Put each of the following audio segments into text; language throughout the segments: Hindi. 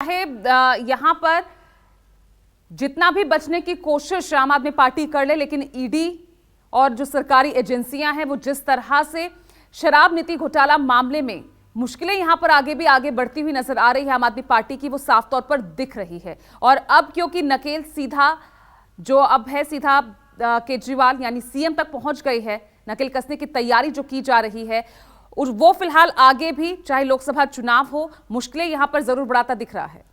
है यहां पर जितना भी बचने की कोशिश आम आदमी पार्टी कर ले, लेकिन ईडी और जो सरकारी एजेंसियां हैं वो जिस तरह से शराब नीति घोटाला मामले में मुश्किलें यहां पर आगे भी आगे बढ़ती हुई नजर आ रही है आम आदमी पार्टी की, वो साफ तौर पर दिख रही है। और अब क्योंकि नकेल सीधा जो अब है सीधा केजरीवाल यानी सीएम तक पहुंच गई है, नकेल कसने की तैयारी जो की जा रही है और वो फिलहाल आगे भी चाहे लोकसभा चुनाव हो, मुश्किलें यहां पर जरूर बढ़ाता दिख रहा है।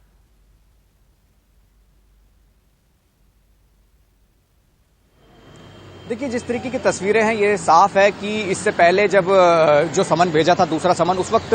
देखिए, जिस तरीके की तस्वीरें हैं ये साफ है कि इससे पहले जब जो समन भेजा था, दूसरा समन, उस वक्त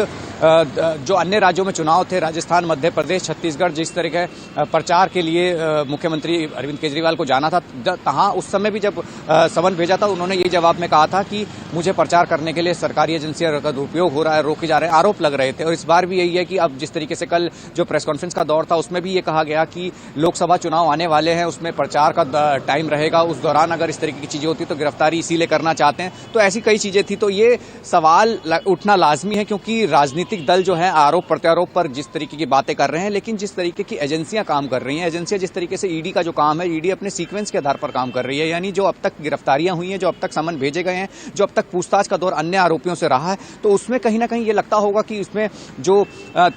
जो अन्य राज्यों में चुनाव थे, राजस्थान, मध्य प्रदेश, छत्तीसगढ़, जिस तरह के प्रचार के लिए मुख्यमंत्री अरविंद केजरीवाल को जाना था, तहाँ उस समय भी जब समन भेजा था उन्होंने ये जवाब में कहा था कि मुझे प्रचार करने के लिए सरकारी एजेंसियों का दुरुपयोग हो रहा है, रोके जा रहे हैं, आरोप लग रहे थे। और इस बार भी यही है कि अब जिस तरीके से कल जो प्रेस कॉन्फ्रेंस का दौर था उसमें भी ये कहा गया कि लोकसभा चुनाव आने वाले हैं, उसमें प्रचार का टाइम रहेगा, उस दौरान अगर इस तरीके की होती तो गिरफ्तारी इसीलिए करना चाहते हैं। तो ऐसी कई चीजें थी। तो ये सवाल उठना लाजमी है क्योंकि राजनीतिक दल जो है आरोप प्रत्यारोप पर जिस तरीके की बातें कर रहे हैं, लेकिन जिस तरीके की एजेंसियां काम कर रही हैं, एजेंसियां जिस तरीके से ईडी का जो काम है, ईडी अपने सीक्वेंस के आधार पर काम कर रही है, यानी जो अब तक गिरफ्तारियां हुई हैं, जो अब तक समन भेजे गए हैं, जो अब तक पूछताछ का दौर अन्य आरोपियों से रहा है, तो उसमें कहीं ना कहीं ये लगता होगा कि इसमें जो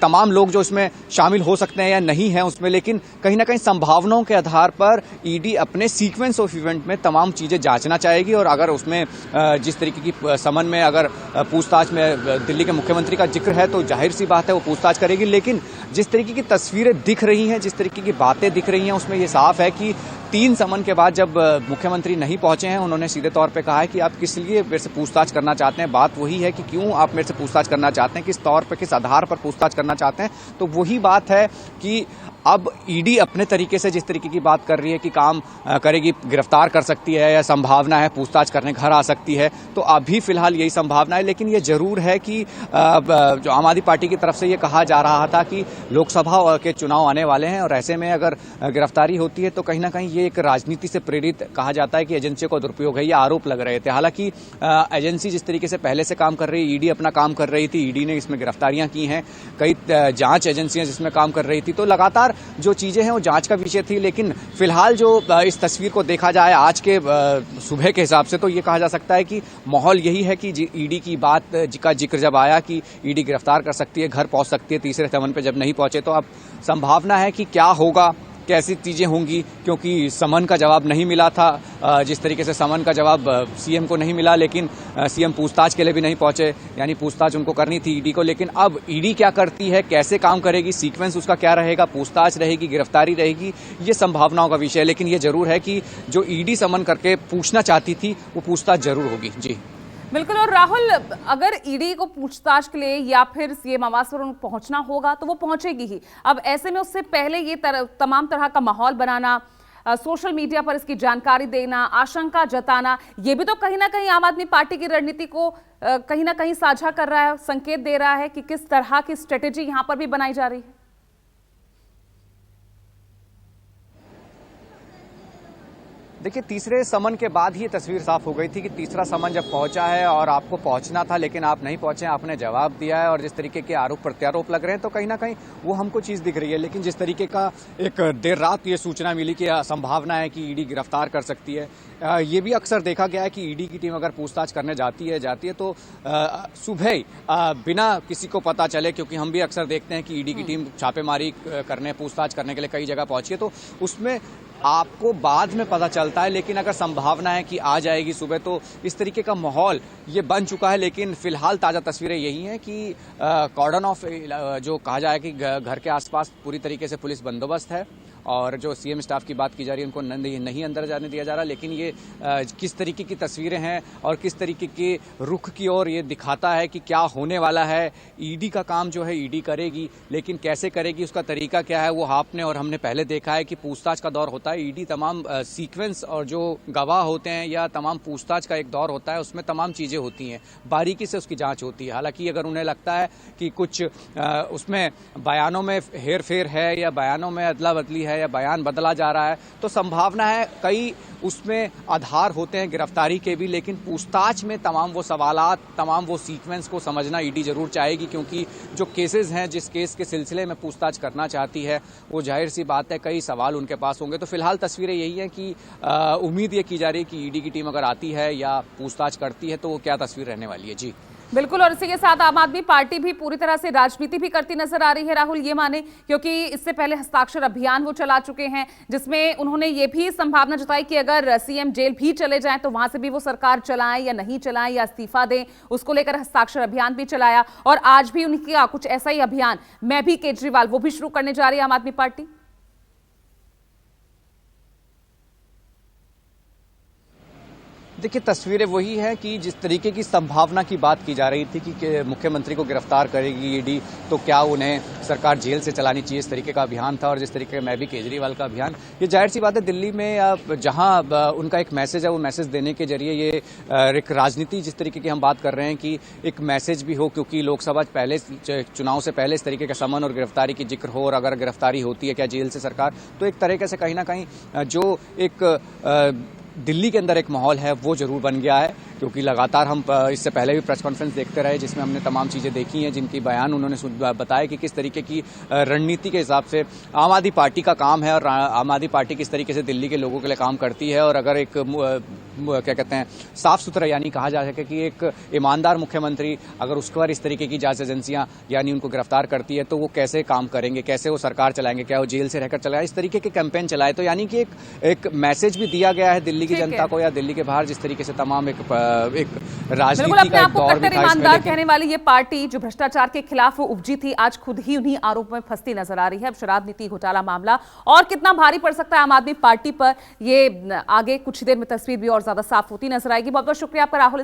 तमाम लोग जो इसमें शामिल हो सकते हैं या नहीं है उसमें, लेकिन कहीं ना कहीं संभावनाओं के आधार पर ईडी अपने सीक्वेंस ऑफ इवेंट में तमाम चीजें जांचना चाहेगी। और अगर उसमें जिस तरीके की समन में अगर पूछताछ में दिल्ली के मुख्यमंत्री का जिक्र है तो जाहिर सी बात है वो पूछताछ करेगी। लेकिन जिस तरीके की तस्वीरें दिख रही हैं, जिस तरीके की बातें दिख रही हैं, उसमें ये साफ है कि 3 समन के बाद जब मुख्यमंत्री नहीं पहुंचे हैं, उन्होंने सीधे तौर पे कहा है कि आप किस लिए मेरे से पूछताछ करना चाहते हैं। बात वही है कि क्यों आप मेरे से पूछताछ करना चाहते हैं, किस तौर पे, किस आधार पर पूछताछ करना चाहते हैं। तो वही बात है कि अब ईडी अपने तरीके से जिस तरीके की बात कर रही है कि काम करेगी, गिरफ्तार कर सकती है या संभावना है पूछताछ करने घर आ सकती है, तो अभी फिलहाल यही संभावना है। लेकिन ये जरूर है कि जो आम आदमी पार्टी की तरफ से ये कहा जा रहा था कि लोकसभा के चुनाव आने वाले हैं और ऐसे में अगर गिरफ्तारी होती है तो कहीं ना कहीं ये एक राजनीति से प्रेरित कहा जाता है कि एजेंसियों का दुरुपयोग है, ये आरोप लग रहे थे। हालांकि एजेंसी जिस तरीके से पहले से काम कर रही है, ईडी अपना काम कर रही थी, ईडी ने इसमें गिरफ्तारियां की हैं, कई जांच एजेंसियां जिसमें काम कर रही थी, तो लगातार जो चीजें हैं वो जांच का विषय थी। लेकिन फिलहाल जो इस तस्वीर को देखा जाए आज के सुबह के हिसाब से, तो ये कहा जा सकता है कि माहौल यही है कि ईडी की बात का जिक्र जब आया कि ईडी गिरफ्तार कर सकती है, घर पहुंच सकती है, तीसरे समन पे जब नहीं पहुंचे तो अब संभावना है कि क्या होगा, कैसी चीजें होंगी, क्योंकि समन का जवाब नहीं मिला था। जिस तरीके से समन का जवाब सीएम को नहीं मिला, लेकिन सीएम पूछताछ के लिए भी नहीं पहुंचे, यानी पूछताछ उनको करनी थी ईडी को। लेकिन अब ईडी क्या करती है, कैसे काम करेगी, सीक्वेंस उसका क्या रहेगा, पूछताछ रहेगी, गिरफ्तारी रहेगी, ये संभावनाओं का विषय है। लेकिन ये जरूर है कि जो ईडी समन करके पूछना चाहती थी वो पूछताछ जरूर होगी। जी बिल्कुल। और राहुल, अगर ईडी को पूछताछ के लिए या फिर सीएम आवास पर पहुंचना होगा तो वो पहुंचेगी ही। अब ऐसे में उससे पहले ये तमाम तरह का माहौल बनाना, सोशल मीडिया पर इसकी जानकारी देना, आशंका जताना, ये भी तो कहीं ना कहीं आम आदमी पार्टी की रणनीति को कहीं ना कहीं साझा कर रहा है, संकेत दे रहा है कि किस तरह की स्ट्रेटेजी यहां पर भी बनाई जा रही है। देखिए, तीसरे समन के बाद ही तस्वीर साफ हो गई थी कि तीसरा समन जब पहुंचा है और आपको पहुंचना था लेकिन आप नहीं पहुंचे, आपने जवाब दिया है और जिस तरीके के आरोप प्रत्यारोप लग रहे हैं तो कहीं ना कहीं वो हमको चीज दिख रही है। लेकिन जिस तरीके का एक देर रात ये सूचना मिली कि संभावना है कि ईडी गिरफ्तार कर सकती है, ये भी अक्सर देखा गया है कि ईडी की टीम अगर पूछताछ करने जाती है तो सुबह बिना किसी को पता चले, क्योंकि हम भी अक्सर देखते हैं कि ईडी की टीम छापेमारी करने, पूछताछ करने के लिए कई जगह पहुंची है, तो उसमें आपको बाद में पता चलता है। लेकिन अगर संभावना है कि आ जाएगी सुबह, तो इस तरीके का माहौल ये बन चुका है। लेकिन फिलहाल ताजा तस्वीरें यही हैं कि कॉर्डन ऑफ जो कहा जाए कि घर के आसपास पूरी तरीके से पुलिस बंदोबस्त है और जो सीएम स्टाफ की बात की जा रही है उनको नहीं अंदर जाने दिया जा रहा। लेकिन ये किस तरीके की तस्वीरें हैं और किस तरीके के रुख की ओर ये दिखाता है कि क्या होने वाला है। ईडी का काम जो है ईडी करेगी, लेकिन कैसे करेगी, उसका तरीका क्या है वो आपने और हमने पहले देखा है कि पूछताछ का दौर होता है, ईडी तमाम सीक्वेंस और जो गवाह होते हैं या तमाम पूछताछ का एक दौर होता है, उसमें तमाम चीज़ें होती हैं, बारीकी से उसकी जांच होती है। हालांकि अगर उन्हें लगता है कि कुछ उसमें बयानों में हेर फेर है या बयानों में अदला बदली है या बयान बदला जा रहा है, तो संभावना है कई उसमें आधार होते हैं गिरफ्तारी के भी, लेकिन पूछताछ में तमाम वो सवालात, तमाम वो सीक्वेंस को समझना ईडी जरूर चाहेगी, क्योंकि जो केसेस हैं, जिस केस के सिलसिले में पूछताछ करना चाहती है, वो जाहिर सी बात है कई सवाल उनके पास होंगे। तो फिलहाल तस्वीरें यही हैं कि उम्मीद ये की जा रही है कि ईडी की टीम अगर आती है या पूछताछ करती है तो वो क्या तस्वीर रहने वाली है। जी बिल्कुल, और इसी के साथ आम आदमी पार्टी भी पूरी तरह से राजनीति भी करती नजर आ रही है, राहुल, ये माने, क्योंकि इससे पहले हस्ताक्षर अभियान वो चला चुके हैं, जिसमें उन्होंने ये भी संभावना जताई कि अगर सीएम जेल भी चले जाएं तो वहां से भी वो सरकार चलाएं या नहीं चलाएं या इस्तीफा दें, उसको लेकर हस्ताक्षर अभियान भी चलाया। और आज भी उनका कुछ ऐसा ही अभियान मैं भी केजरीवाल वो भी शुरू करने जा रही है आम आदमी पार्टी। देखिए, तस्वीरें वही हैं कि जिस तरीके की संभावना की बात की जा रही थी कि मुख्यमंत्री को गिरफ्तार करेगी ईडी, तो क्या उन्हें सरकार जेल से चलानी चाहिए, इस तरीके का अभियान था। और जिस तरीके का मैं भी केजरीवाल का अभियान, ये जाहिर सी बात है दिल्ली में जहां उनका एक मैसेज है, वो मैसेज देने के जरिए ये एक राजनीति जिस तरीके की हम बात कर रहे हैं कि एक मैसेज भी हो, क्योंकि लोकसभा पहले चुनाव से पहले इस तरीके का समन और गिरफ्तारी की जिक्र हो, और अगर गिरफ्तारी होती है क्या जेल से सरकार, तो एक तरीके से कहीं ना कहीं जो एक दिल्ली के अंदर एक माहौल है वो जरूर बन गया है, क्योंकि लगातार हम इससे पहले भी प्रेस कॉन्फ्रेंस देखते रहे जिसमें हमने तमाम चीज़ें देखी हैं, जिनकी बयान उन्होंने बताया कि किस तरीके की रणनीति के हिसाब से आम आदमी पार्टी का काम है और आम आदमी पार्टी किस तरीके से दिल्ली के लोगों के लिए काम करती है। और अगर एक क्या कहते हैं साफ सुथरा यानी कहा जा सके कि एक ईमानदार मुख्यमंत्री अगर उसके बाद इस तरीके की जांच एजेंसियां यानी उनको गिरफ्तार करती है, तो वो कैसे काम करेंगे, कैसे वो सरकार चलाएंगे, क्या वो जेल से रहकर चलाए, इस तरीके के कैंपेन चलाए। तो यानी कि एक मैसेज भी दिया गया है दिल्ली की जनता को या दिल्ली के बाहर, जिस तरीके से तमाम एक राजनीति का एक दौर भी था। ईमानदार कहने वाली ये पार्टी जो भ्रष्टाचार के खिलाफ उपजी थी, आज खुद ही उन्हीं आरोप में फंसती नजर आ रही है। अब शराब नीति घोटाला मामला और कितना भारी पड़ सकता है आम आदमी पार्टी पर, ये आगे कुछ देर में तस्वीर भी और ज्यादा साफ होती नजर आएगी। बहुत बहुत शुक्रिया आपका राहुल।